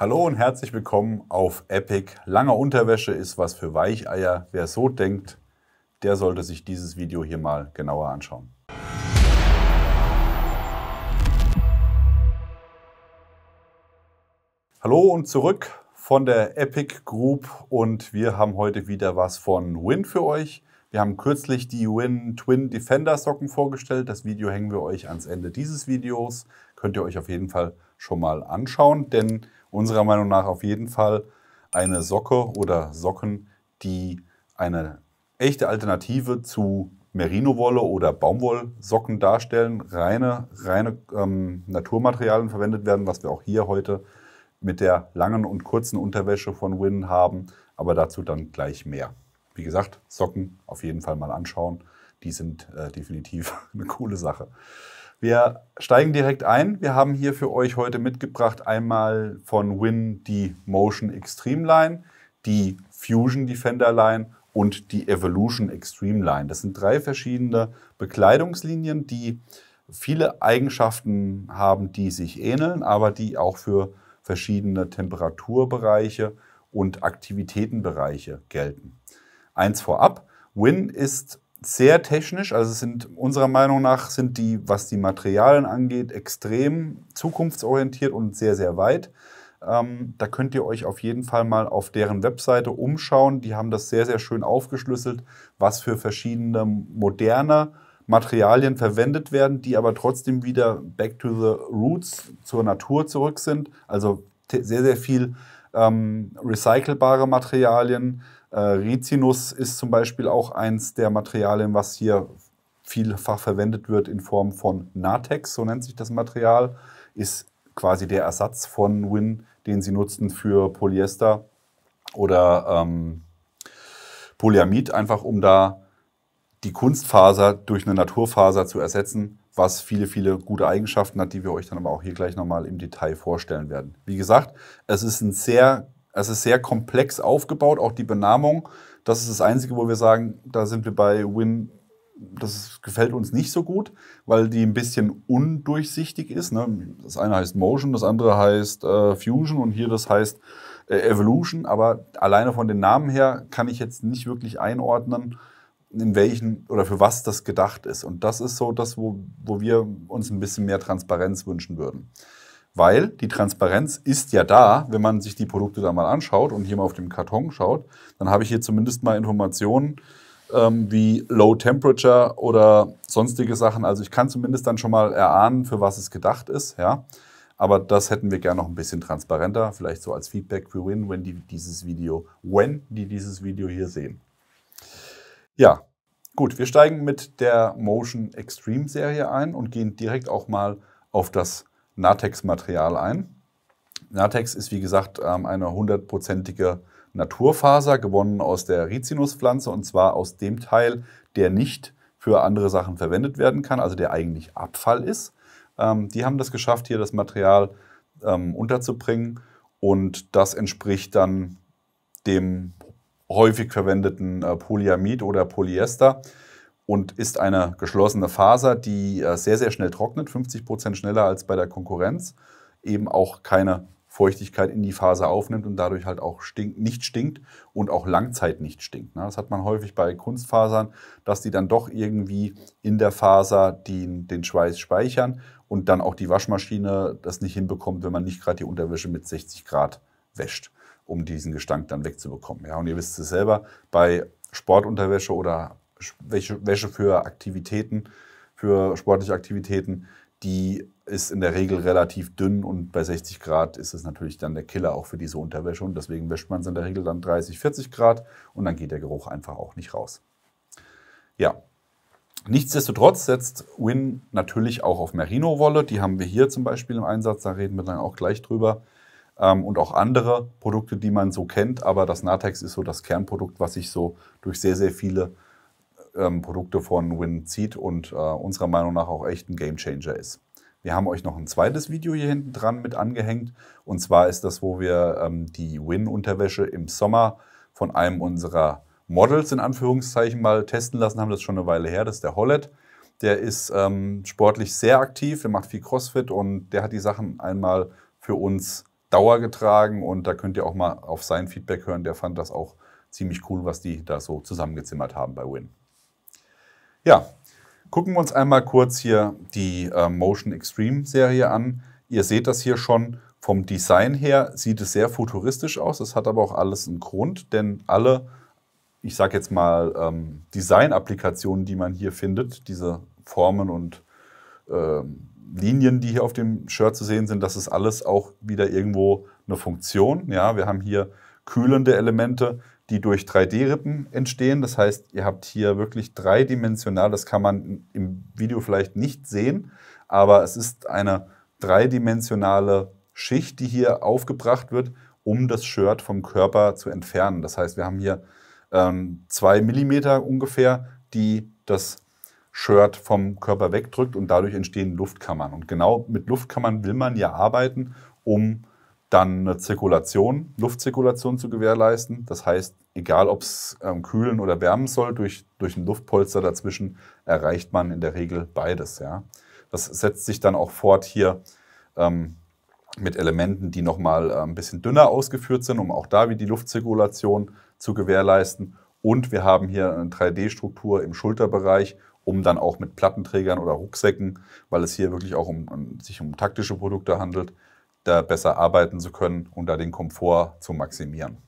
Hallo und herzlich willkommen auf Epic. Lange Unterwäsche ist was für Weicheier. Wer so denkt, der sollte sich dieses Video hier mal genauer anschauen. Hallo und zurück von der Epic Group und wir haben heute wieder was von Win für euch. Wir haben kürzlich die Win Twin Defender Socken vorgestellt. Das Video hängen wir euch ans Ende dieses Videos. Könnt ihr euch auf jeden Fall schon mal anschauen, denn unserer Meinung nach auf jeden Fall eine Socke oder Socken, die eine echte Alternative zu Merino-Wolle oder Baumwollsocken darstellen. Reine Naturmaterialien verwendet werden, was wir auch hier heute mit der langen und kurzen Unterwäsche von Win haben, aber dazu dann gleich mehr. Wie gesagt, Socken auf jeden Fall mal anschauen, die sind definitiv eine coole Sache. Wir steigen direkt ein. Wir haben hier für euch heute mitgebracht einmal von Win die Motion Extreme Line, die Fusion Defender Line und die Evolution Extreme Line. Das sind drei verschiedene Bekleidungslinien, die viele Eigenschaften haben, die sich ähneln, aber die auch für verschiedene Temperaturbereiche und Aktivitätenbereiche gelten. Eins vorab, Win ist sehr technisch, also sind unserer Meinung nach sind die, was die Materialien angeht, extrem zukunftsorientiert und sehr, sehr weit. Da könnt ihr euch auf jeden Fall mal auf deren Webseite umschauen. Die haben das sehr, sehr schön aufgeschlüsselt, was für verschiedene moderne Materialien verwendet werden, die aber trotzdem wieder back to the roots, zur Natur zurück sind. Also sehr, sehr viel recycelbare Materialien. Rizinus ist zum Beispiel auch eins der Materialien, was hier vielfach verwendet wird in Form von Natex, so nennt sich das Material, ist quasi der Ersatz von Win, den sie nutzen für Polyester oder Polyamid, einfach um da die Kunstfaser durch eine Naturfaser zu ersetzen, was viele, viele gute Eigenschaften hat, die wir euch dann aber auch hier gleich nochmal im Detail vorstellen werden. Wie gesagt, es ist sehr komplex aufgebaut, auch die Benahmung. Das ist das Einzige, wo wir sagen, da sind wir bei Win, das gefällt uns nicht so gut, weil die ein bisschen undurchsichtig ist. Ne? Das eine heißt Motion, das andere heißt Fusion und hier das heißt Evolution. Aber alleine von den Namen her kann ich jetzt nicht wirklich einordnen, in welchen oder für was das gedacht ist. Und das ist so das, wo wir uns ein bisschen mehr Transparenz wünschen würden. Weil die Transparenz ist ja da, wenn man sich die Produkte da mal anschaut und hier mal auf dem Karton schaut, dann habe ich hier zumindest mal Informationen wie Low Temperature oder sonstige Sachen. Also ich kann zumindest dann schon mal erahnen, für was es gedacht ist. Ja? Aber das hätten wir gerne noch ein bisschen transparenter, vielleicht so als Feedback für Win, wenn die dieses Video hier sehen. Ja, gut, wir steigen mit der Motion Extreme Serie ein und gehen direkt auch mal auf das Natex-Material ein. Natex ist wie gesagt eine 100%ige Naturfaser, gewonnen aus der Rizinuspflanze und zwar aus dem Teil, der nicht für andere Sachen verwendet werden kann, also der eigentlich Abfall ist. Die haben das geschafft, hier das Material unterzubringen und das entspricht dann dem häufig verwendeten Polyamid oder Polyester und ist eine geschlossene Faser, die sehr, sehr schnell trocknet, 50% schneller als bei der Konkurrenz, eben auch keine Feuchtigkeit in die Faser aufnimmt und dadurch halt auch nicht stinkt und auch Langzeit nicht stinkt. Das hat man häufig bei Kunstfasern, dass die dann doch irgendwie in der Faser den Schweiß speichern und dann auch die Waschmaschine das nicht hinbekommt, wenn man nicht gerade die Unterwäsche mit 60 Grad wäscht, um diesen Gestank dann wegzubekommen. Ja, und ihr wisst es selber, bei Sportunterwäsche oder Wäsche für Aktivitäten, für sportliche Aktivitäten, die ist in der Regel relativ dünn und bei 60 Grad ist es natürlich dann der Killer auch für diese Unterwäsche und deswegen wäscht man es in der Regel dann 30, 40 Grad und dann geht der Geruch einfach auch nicht raus. Ja, nichtsdestotrotz setzt Win natürlich auch auf Merino-Wolle, die haben wir hier zum Beispiel im Einsatz, da reden wir dann auch gleich drüber. Und auch andere Produkte, die man so kennt, aber das Natex ist so das Kernprodukt, was sich so durch sehr, sehr viele Produkte von Win zieht und unserer Meinung nach auch echt ein Gamechanger ist. Wir haben euch noch ein zweites Video hier hinten dran mit angehängt und zwar ist das, wo wir die Win-Unterwäsche im Sommer von einem unserer Models in Anführungszeichen mal testen lassen haben. Das ist schon eine Weile her, das ist der Hollett. Der ist sportlich sehr aktiv, der macht viel Crossfit und der hat die Sachen einmal für uns Dauer getragen und da könnt ihr auch mal auf sein Feedback hören. Der fand das auch ziemlich cool, was die da so zusammengezimmert haben bei Win. Ja, gucken wir uns einmal kurz hier die Motion Extreme Serie an. Ihr seht das hier schon. Vom Design her sieht es sehr futuristisch aus. Es hat aber auch alles einen Grund, denn alle, ich sage jetzt mal, Design-Applikationen, die man hier findet, diese Formen und Linien, die hier auf dem Shirt zu sehen sind, das ist alles auch wieder irgendwo eine Funktion. Ja, wir haben hier kühlende Elemente, die durch 3D-Rippen entstehen. Das heißt, ihr habt hier wirklich dreidimensional, das kann man im Video vielleicht nicht sehen, aber es ist eine dreidimensionale Schicht, die hier aufgebracht wird, um das Shirt vom Körper zu entfernen. Das heißt, wir haben hier 2 Millimeter ungefähr, die das Shirt vom Körper wegdrückt und dadurch entstehen Luftkammern. Und genau mit Luftkammern will man ja arbeiten, um dann eine Luftzirkulation zu gewährleisten. Das heißt, egal ob es kühlen oder wärmen soll, durch ein Luftpolster dazwischen erreicht man in der Regel beides. Ja. Das setzt sich dann auch fort hier mit Elementen, die nochmal ein bisschen dünner ausgeführt sind, um auch da wieder die Luftzirkulation zu gewährleisten. Und wir haben hier eine 3D-Struktur im Schulterbereich, um dann auch mit Plattenträgern oder Rucksäcken, weil es hier wirklich auch sich um taktische Produkte handelt, da besser arbeiten zu können und da den Komfort zu maximieren.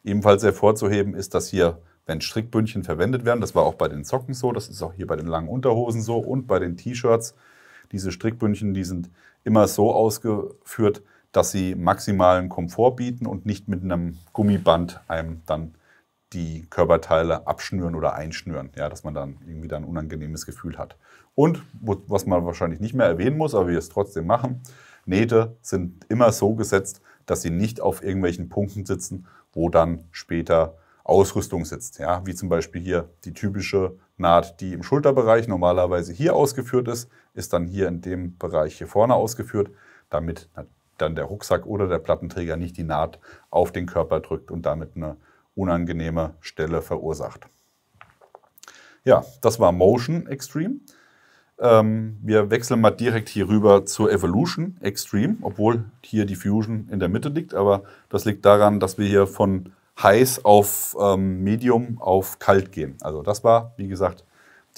Ebenfalls hervorzuheben ist, dass hier, wenn Strickbündchen verwendet werden, das war auch bei den Socken so, das ist auch hier bei den langen Unterhosen so und bei den T-Shirts, diese Strickbündchen, die sind immer so ausgeführt, dass sie maximalen Komfort bieten und nicht mit einem Gummiband einem dann die Körperteile abschnüren oder einschnüren, ja, dass man dann irgendwie dann ein unangenehmes Gefühl hat. Und was man wahrscheinlich nicht mehr erwähnen muss, aber wir es trotzdem machen, Nähte sind immer so gesetzt, dass sie nicht auf irgendwelchen Punkten sitzen, wo dann später Ausrüstung sitzt. Ja, wie zum Beispiel hier die typische Naht, die im Schulterbereich normalerweise hier ausgeführt ist, ist dann hier in dem Bereich hier vorne ausgeführt, damit dann der Rucksack oder der Plattenträger nicht die Naht auf den Körper drückt und damit eine unangenehme Stelle verursacht. Ja, das war Motion Extreme. Wir wechseln mal direkt hier rüber zur Evolution Extreme, obwohl hier die Fusion in der Mitte liegt, aber das liegt daran, dass wir hier von heiß auf Medium auf kalt gehen. Also das war, wie gesagt,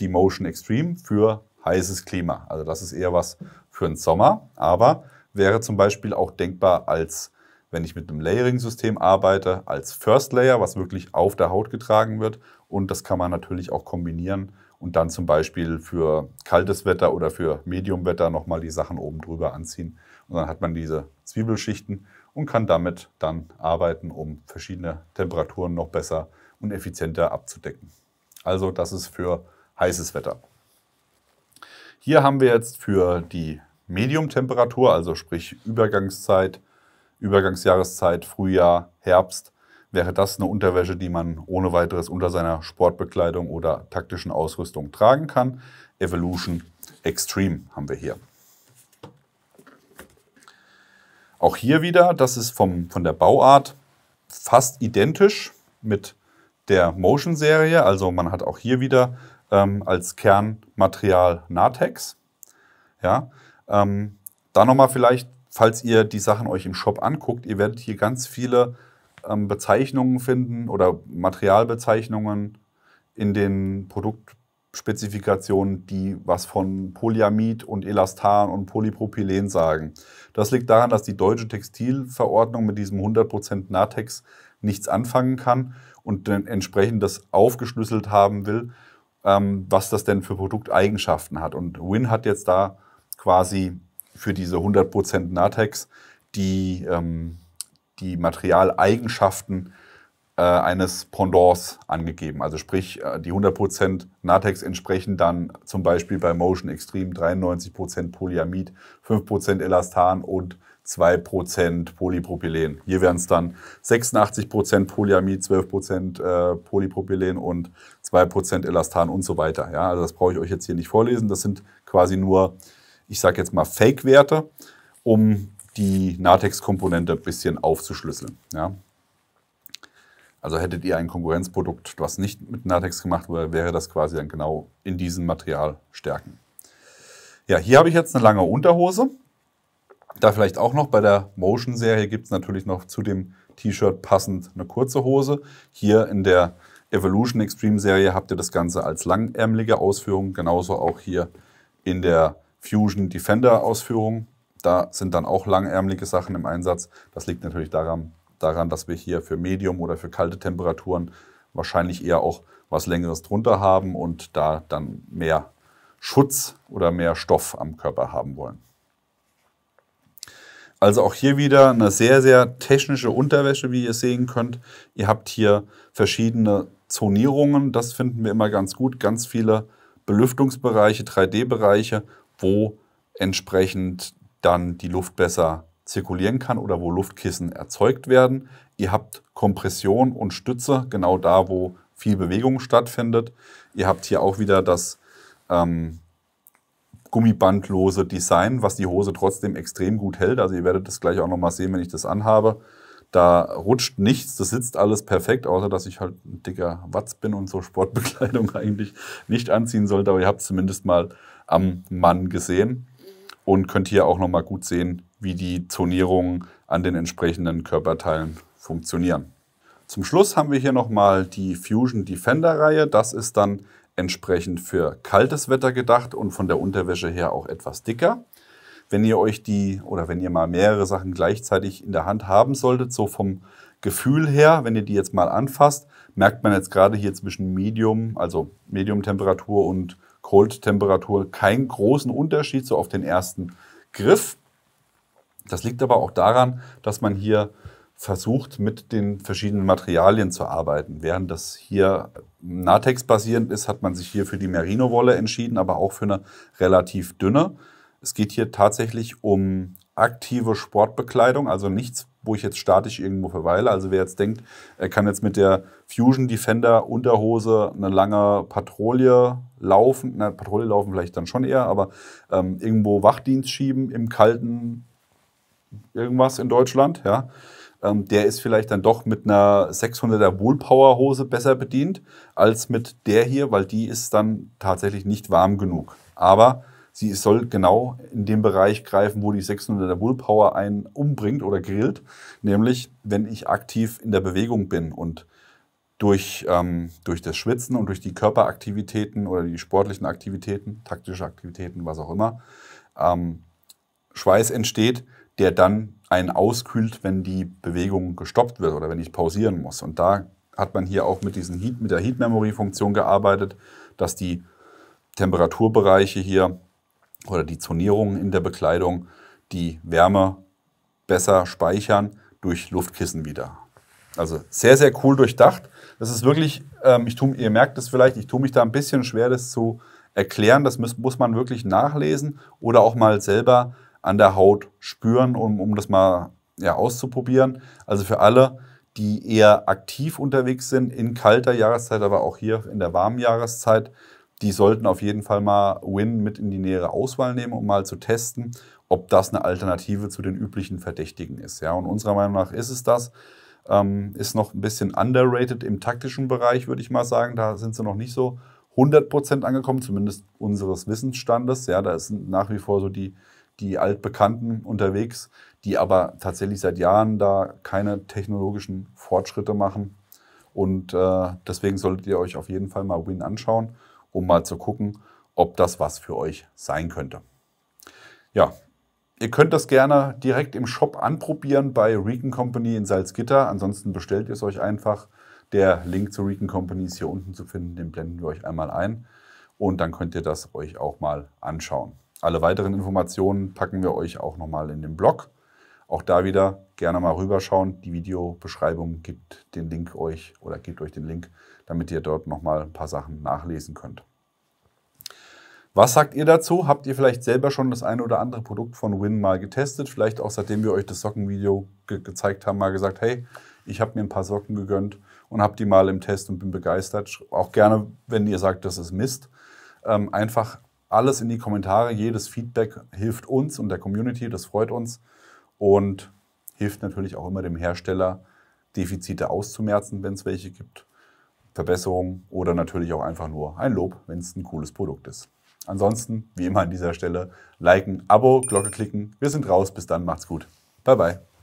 die Motion Extreme für heißes Klima. Also das ist eher was für den Sommer, aber wäre zum Beispiel auch denkbar als, wenn ich mit einem Layering-System arbeite, als First Layer, was wirklich auf der Haut getragen wird. Und das kann man natürlich auch kombinieren und dann zum Beispiel für kaltes Wetter oder für Medium-Wetter nochmal die Sachen oben drüber anziehen. Und dann hat man diese Zwiebelschichten und kann damit dann arbeiten, um verschiedene Temperaturen noch besser und effizienter abzudecken. Also das ist für heißes Wetter. Hier haben wir jetzt für die Medium-Temperatur, also sprich Übergangsjahreszeit, Frühjahr, Herbst, wäre das eine Unterwäsche, die man ohne weiteres unter seiner Sportbekleidung oder taktischen Ausrüstung tragen kann. Evolution Extreme haben wir hier. Auch hier wieder, das ist von der Bauart fast identisch mit der Motion-Serie. Also man hat auch hier wieder als Kernmaterial Natex. Ja, dann nochmal vielleicht, falls ihr die Sachen euch im Shop anguckt, ihr werdet hier ganz viele Bezeichnungen finden oder Materialbezeichnungen in den Produktspezifikationen, die was von Polyamid und Elastan und Polypropylen sagen. Das liegt daran, dass die deutsche Textilverordnung mit diesem 100% Natex nichts anfangen kann und entsprechend das aufgeschlüsselt haben will, was das denn für Produkteigenschaften hat. Und Win hat jetzt da quasi für diese 100% Natex die Materialeigenschaften eines Pendants angegeben. Also sprich, die 100% Natex entsprechen dann zum Beispiel bei Motion Extreme 93% Polyamid, 5% Elastan und 2% Polypropylen. Hier wären es dann 86% Polyamid, 12% Polypropylen und 2% Elastan und so weiter. Ja, also das brauche ich euch jetzt hier nicht vorlesen. Das sind quasi nur, ich sage jetzt mal, Fake-Werte, um die Natex-Komponente ein bisschen aufzuschlüsseln. Ja. Also hättet ihr ein Konkurrenzprodukt, was nicht mit Natex gemacht wurde, wäre das quasi dann genau in diesen Materialstärken. Ja, hier habe ich jetzt eine lange Unterhose. Da vielleicht auch noch, bei der Motion-Serie gibt es natürlich noch zu dem T-Shirt passend eine kurze Hose. Hier in der Evolution Extreme Serie habt ihr das Ganze als langärmelige Ausführung, genauso auch hier in der Fusion Defender Ausführung. Da sind dann auch langärmelige Sachen im Einsatz. Das liegt natürlich daran, dass wir hier für Medium oder für kalte Temperaturen wahrscheinlich eher auch was Längeres drunter haben und da dann mehr Schutz oder mehr Stoff am Körper haben wollen. Also auch hier wieder eine sehr, sehr technische Unterwäsche, wie ihr sehen könnt. Ihr habt hier verschiedene Zonierungen, das finden wir immer ganz gut. Ganz viele Belüftungsbereiche, 3D-Bereiche, wo entsprechend dann die Luft besser zirkulieren kann oder wo Luftkissen erzeugt werden. Ihr habt Kompression und Stütze, genau da, wo viel Bewegung stattfindet. Ihr habt hier auch wieder das gummibandlose Design, was die Hose trotzdem extrem gut hält. Also ihr werdet das gleich auch nochmal sehen, wenn ich das anhabe. Da rutscht nichts, das sitzt alles perfekt, außer dass ich halt ein dicker Watz bin und so Sportbekleidung eigentlich nicht anziehen sollte. Aber ihr habt es zumindest mal am Mann gesehen und könnt hier auch nochmal gut sehen, wie die Zonierungen an den entsprechenden Körperteilen funktionieren. Zum Schluss haben wir hier nochmal die Fusion Defender Reihe. Das ist dann entsprechend für kaltes Wetter gedacht und von der Unterwäsche her auch etwas dicker. Wenn ihr euch wenn ihr mal mehrere Sachen gleichzeitig in der Hand haben solltet, so vom Gefühl her, wenn ihr die jetzt mal anfasst, merkt man jetzt gerade hier zwischen Medium, also Medium-Temperatur und Cold-Temperatur keinen großen Unterschied so auf den ersten Griff. Das liegt aber auch daran, dass man hier versucht, mit den verschiedenen Materialien zu arbeiten. Während das hier Natex-basierend ist, hat man sich hier für die Merino-Wolle entschieden, aber auch für eine relativ dünne. Es geht hier tatsächlich um aktive Sportbekleidung, also nichts, wo ich jetzt statisch irgendwo verweile. Also wer jetzt denkt, er kann jetzt mit der Fusion Defender Unterhose eine lange Patrouille laufen, Patrouille laufen vielleicht dann schon eher, aber irgendwo Wachdienst schieben im kalten irgendwas in Deutschland, ja, der ist vielleicht dann doch mit einer 600er Woolpower Hose besser bedient als mit der hier, weil die ist dann tatsächlich nicht warm genug. Aber sie soll genau in dem Bereich greifen, wo die 600er Woolpower einen umbringt oder grillt, nämlich wenn ich aktiv in der Bewegung bin und durch das Schwitzen und durch die Körperaktivitäten oder die sportlichen Aktivitäten, taktische Aktivitäten, was auch immer, Schweiß entsteht, der dann einen auskühlt, wenn die Bewegung gestoppt wird oder wenn ich pausieren muss. Und da hat man hier auch mit der Heat Memory Funktion gearbeitet, dass die Temperaturbereiche hier oder die Zonierungen in der Bekleidung die Wärme besser speichern durch Luftkissen wieder. Also sehr, sehr cool durchdacht. Das ist wirklich, ihr merkt es vielleicht, ich tue mich da ein bisschen schwer, das zu erklären. Das muss man wirklich nachlesen oder auch mal selber an der Haut spüren, um das mal auszuprobieren. Also für alle, die eher aktiv unterwegs sind in kalter Jahreszeit, aber auch hier in der warmen Jahreszeit, die sollten auf jeden Fall mal Win mit in die nähere Auswahl nehmen, um mal zu testen, ob das eine Alternative zu den üblichen Verdächtigen ist. Ja, und unserer Meinung nach ist es das. Ist noch ein bisschen underrated im taktischen Bereich, würde ich mal sagen. Da sind sie noch nicht so 100% angekommen, zumindest unseres Wissensstandes. Ja, da sind nach wie vor so die Altbekannten unterwegs, die aber tatsächlich seit Jahren da keine technologischen Fortschritte machen. Und deswegen solltet ihr euch auf jeden Fall mal Win anschauen, um mal zu gucken, ob das was für euch sein könnte. Ja, ihr könnt das gerne direkt im Shop anprobieren bei Recon Company in Salzgitter. Ansonsten bestellt ihr es euch einfach. Der Link zu Recon Company ist hier unten zu finden, den blenden wir euch einmal ein. Und dann könnt ihr das euch auch mal anschauen. Alle weiteren Informationen packen wir euch auch nochmal in den Blog. Auch da wieder gerne mal rüberschauen. Die Videobeschreibung gibt euch den Link, damit ihr dort nochmal ein paar Sachen nachlesen könnt. Was sagt ihr dazu? Habt ihr vielleicht selber schon das eine oder andere Produkt von Win mal getestet? Vielleicht auch seitdem wir euch das Sockenvideo gezeigt haben, mal gesagt, hey, ich habe mir ein paar Socken gegönnt und habe die mal im Test und bin begeistert. Auch gerne, wenn ihr sagt, das ist Mist. Einfach alles in die Kommentare. Jedes Feedback hilft uns und der Community, das freut uns und hilft natürlich auch immer dem Hersteller, Defizite auszumerzen, wenn es welche gibt, Verbesserungen oder natürlich auch einfach nur ein Lob, wenn es ein cooles Produkt ist. Ansonsten, wie immer an dieser Stelle, liken, Abo, Glocke klicken. Wir sind raus. Bis dann, macht's gut. Bye, bye.